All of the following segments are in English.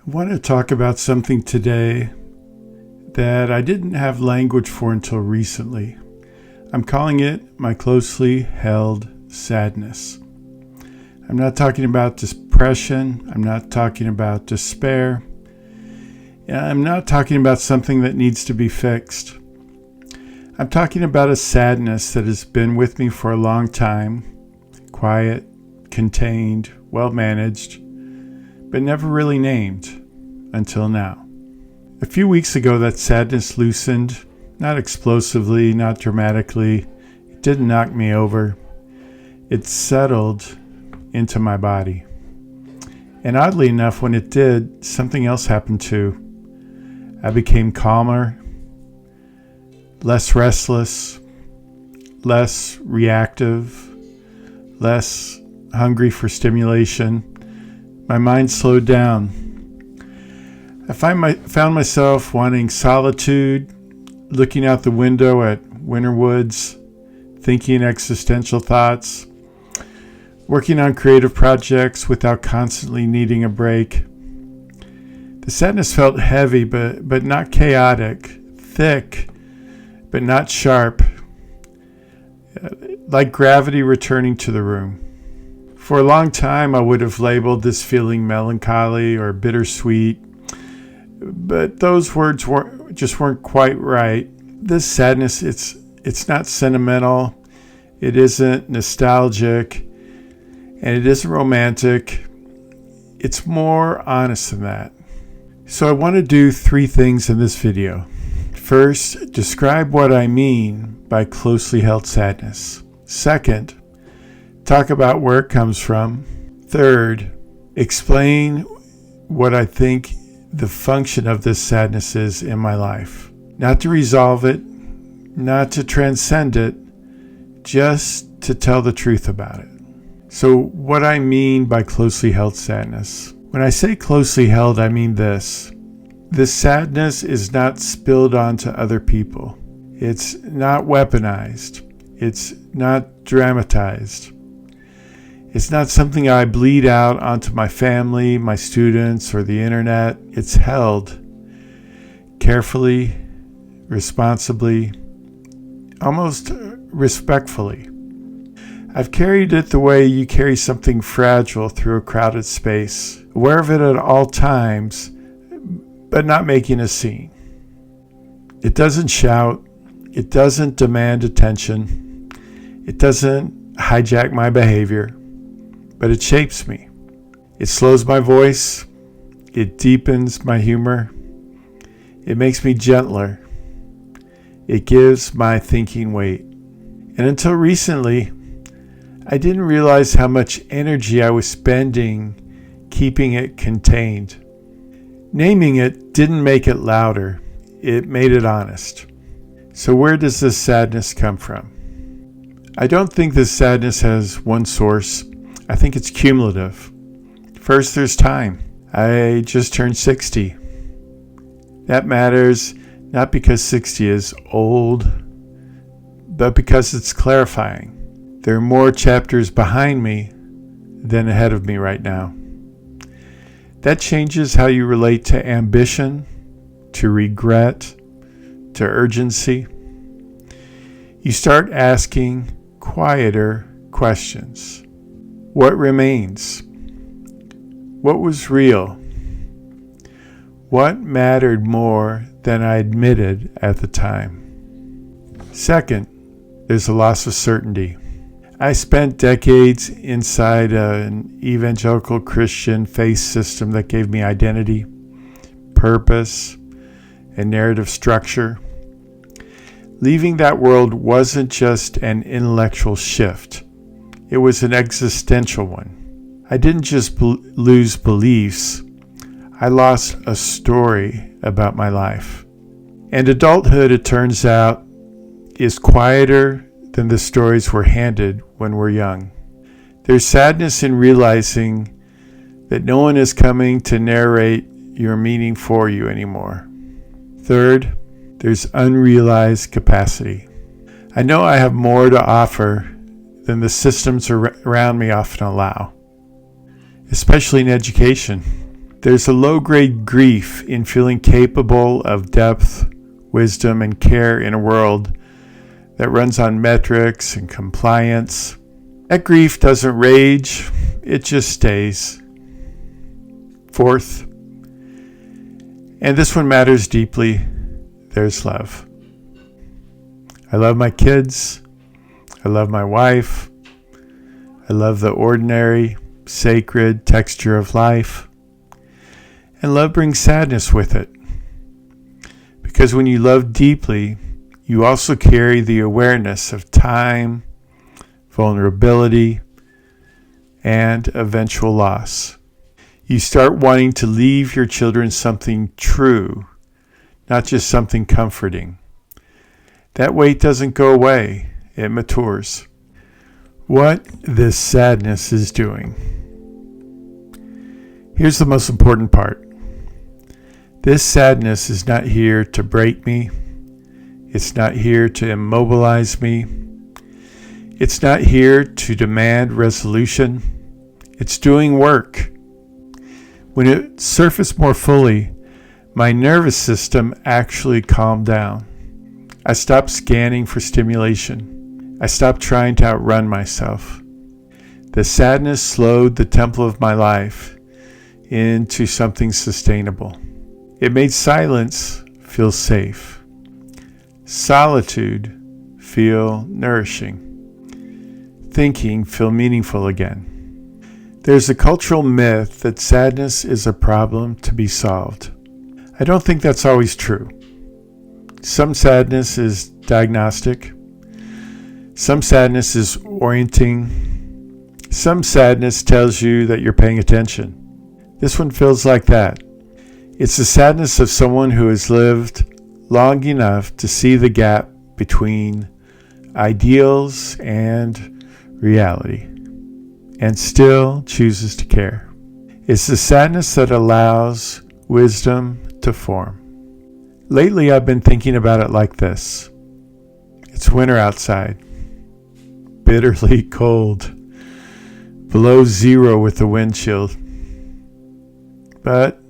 I want to talk about something today that I didn't have language for until recently. I'm calling it my closely held sadness. I'm not talking about depression. I'm not talking about despair. I'm not talking about something that needs to be fixed. I'm talking about a sadness that has been with me for a long time, quiet, contained, well managed, but never really named until now. A few weeks ago, that sadness loosened, not explosively, not dramatically. It didn't knock me over. It settled into my body. And oddly enough, when it did, something else happened too. I became calmer, less restless, less reactive, less hungry for stimulation. My mind slowed down. I found myself wanting solitude, looking out the window at winter woods, thinking existential thoughts, working on creative projects without constantly needing a break. The sadness felt heavy, but not chaotic, thick, but not sharp, like gravity returning to the room. For a long time, I would have labeled this feeling melancholy or bittersweet, but those words weren't quite right. This sadness, it's not sentimental, it isn't nostalgic, and it isn't romantic. It's more honest than that. So I want to do 3 things in this video. First, describe what I mean by closely held sadness. Second, talk about where it comes from. Third, explain what I think the function of this sadness is in my life. Not to resolve it, not to transcend it, just to tell the truth about it. So what I mean by closely held sadness. When I say closely held, I mean this. This sadness is not spilled onto other people. It's not weaponized. It's not dramatized. It's not something I bleed out onto my family, my students, or the internet. It's held carefully, responsibly, almost respectfully. I've carried it the way you carry something fragile through a crowded space, aware of it at all times, but not making a scene. It doesn't shout. It doesn't demand attention. It doesn't hijack my behavior, but it shapes me. It slows my voice. It deepens my humor. It makes me gentler. It gives my thinking weight. And until recently, I didn't realize how much energy I was spending keeping it contained. Naming it didn't make it louder. It made it honest. So where does this sadness come from? I don't think this sadness has one source. I think it's cumulative. First, there's time. I just turned 60. That matters not because 60 is old, but because it's clarifying. There are more chapters behind me than ahead of me right now. That changes how you relate to ambition, to regret, to urgency. You start asking quieter questions. What remains? What was real? What mattered more than I admitted at the time? Second, there's a loss of certainty. I spent decades inside an evangelical Christian faith system that gave me identity, purpose, and narrative structure. Leaving that world wasn't just an intellectual shift. It was an existential one. I didn't just lose beliefs. I lost a story about my life. And adulthood, it turns out, is quieter than the stories we're handed when we're young. There's sadness in realizing that no one is coming to narrate your meaning for you anymore. Third, there's unrealized capacity. I know I have more to offer than the systems around me often allow, especially in education. There's a low-grade grief in feeling capable of depth, wisdom, and care in a world that runs on metrics and compliance. That grief doesn't rage, it just stays. Fourth, and this one matters deeply, there's love. I love my kids. I love my wife. I love the ordinary, sacred texture of life. And love brings sadness with it. Because when you love deeply, you also carry the awareness of time, vulnerability, and eventual loss. You start wanting to leave your children something true, not just something comforting. That weight doesn't go away, it matures. What this sadness is doing. Here's the most important part. This sadness is not here to break me. It's not here to immobilize me. It's not here to demand resolution. It's doing work. When it surfaced more fully, my nervous system actually calmed down. I stopped scanning for stimulation. I stopped trying to outrun myself. The sadness slowed the tempo of my life into something sustainable. It made silence feel safe. Solitude feel nourishing. Thinking feel meaningful again. There's a cultural myth that sadness is a problem to be solved. I don't think that's always true. Some sadness is diagnostic. Some sadness is orienting. Some sadness tells you that you're paying attention. This one feels like that. It's the sadness of someone who has lived long enough to see the gap between ideals and reality, and still chooses to care. It's the sadness that allows wisdom to form. Lately, I've been thinking about it like this. It's winter outside, bitterly cold, below zero with the wind chill, but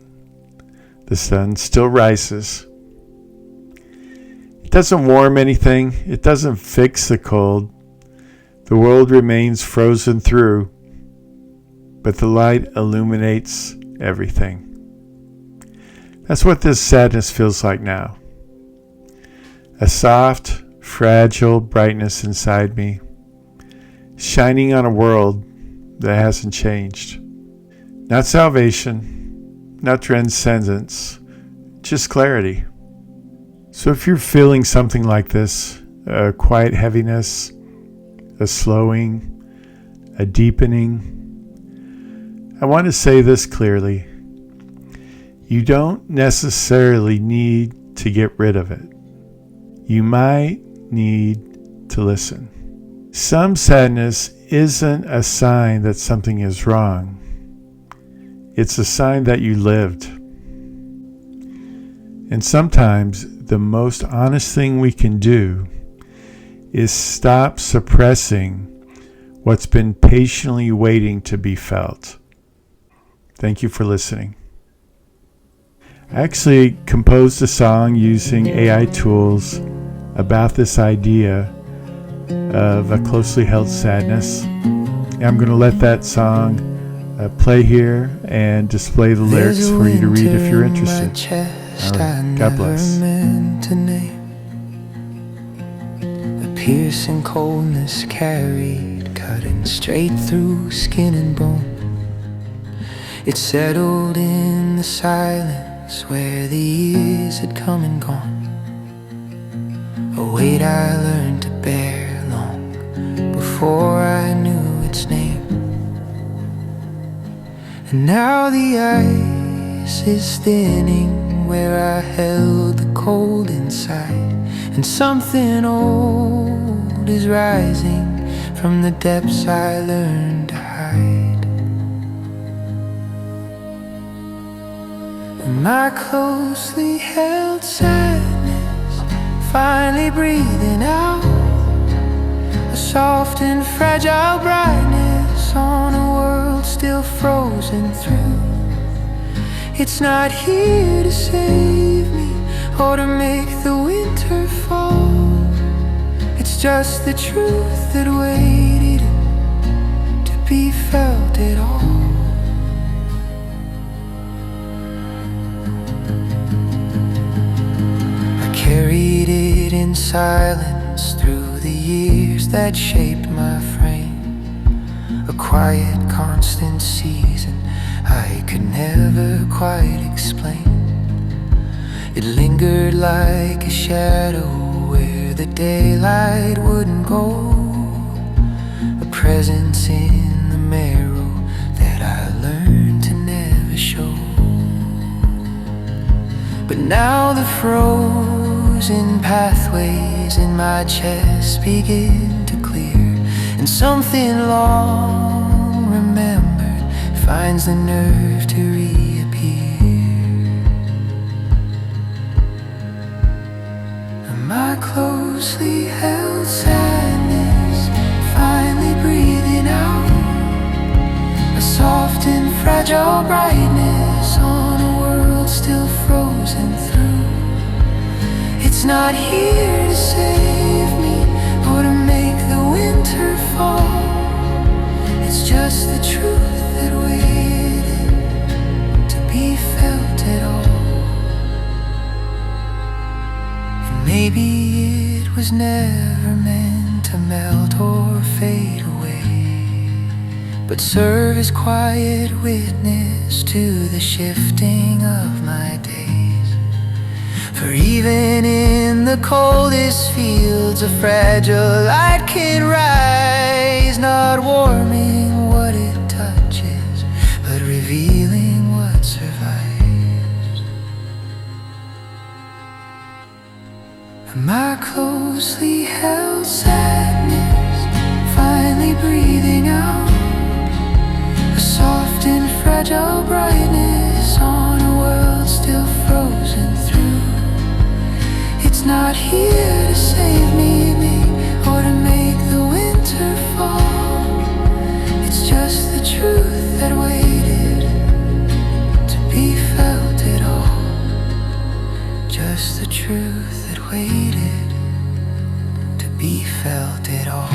the sun still rises. It doesn't warm anything. It doesn't fix the cold. The world remains frozen through, but the light illuminates everything. That's what this sadness feels like now. A soft, fragile brightness inside me, shining on a world that hasn't changed. Not salvation, not transcendence, just clarity. So if you're feeling something like this, a quiet heaviness, a slowing, a deepening, I want to say this clearly. You don't necessarily need to get rid of it. You might need to listen. Some sadness isn't a sign that something is wrong. It's a sign that you lived. And sometimes the most honest thing we can do is stop suppressing what's been patiently waiting to be felt. Thank you for listening. I actually composed a song using AI tools about this idea of a closely held sadness. I'm going to let that song play here and display the lyrics for you to read if you're interested. All right. God bless. A piercing coldness carried, cutting straight through skin and bone. It settled in the silence where the years had come and gone. A weight I learned to bear long before I knew its name. And now the ice is thinning where I held the cold inside, and something old is rising from the depths I learned to hide. My closely held sadness finally breathing out, a soft and fragile brightness on a world still frozen through. It's not here to save me or to make the winter fall. It's just the truth that waited to be felt at all. I carried it in silence through the years that shaped my frame. A quiet, constant season I could never quite explain. It lingered like a shadow where the daylight wouldn't go, a presence in the marrow that I learned to never show. But now the frozen pathways in my chest begin to clear, and something long remembered finds the nerve to reappear. And my closely held sadness finally breathing out, a soft and fragile brightness on a world still frozen through. It's not here to save me or to make the winter fall. It's just the truth that waited to be felt at all. And maybe it was never meant to melt or fade away, but serve as quiet witness to the shifting of my days. For even in the coldest fields a fragile light can rise, not warming what it touches, but revealing what survives. My closely held sadness finally breathing out, a soft and fragile brightness on a world still frozen through. It's not here to save me or to make the winter fall. It's just the truth that waited to be felt at all. Just the truth that waited to be felt at all.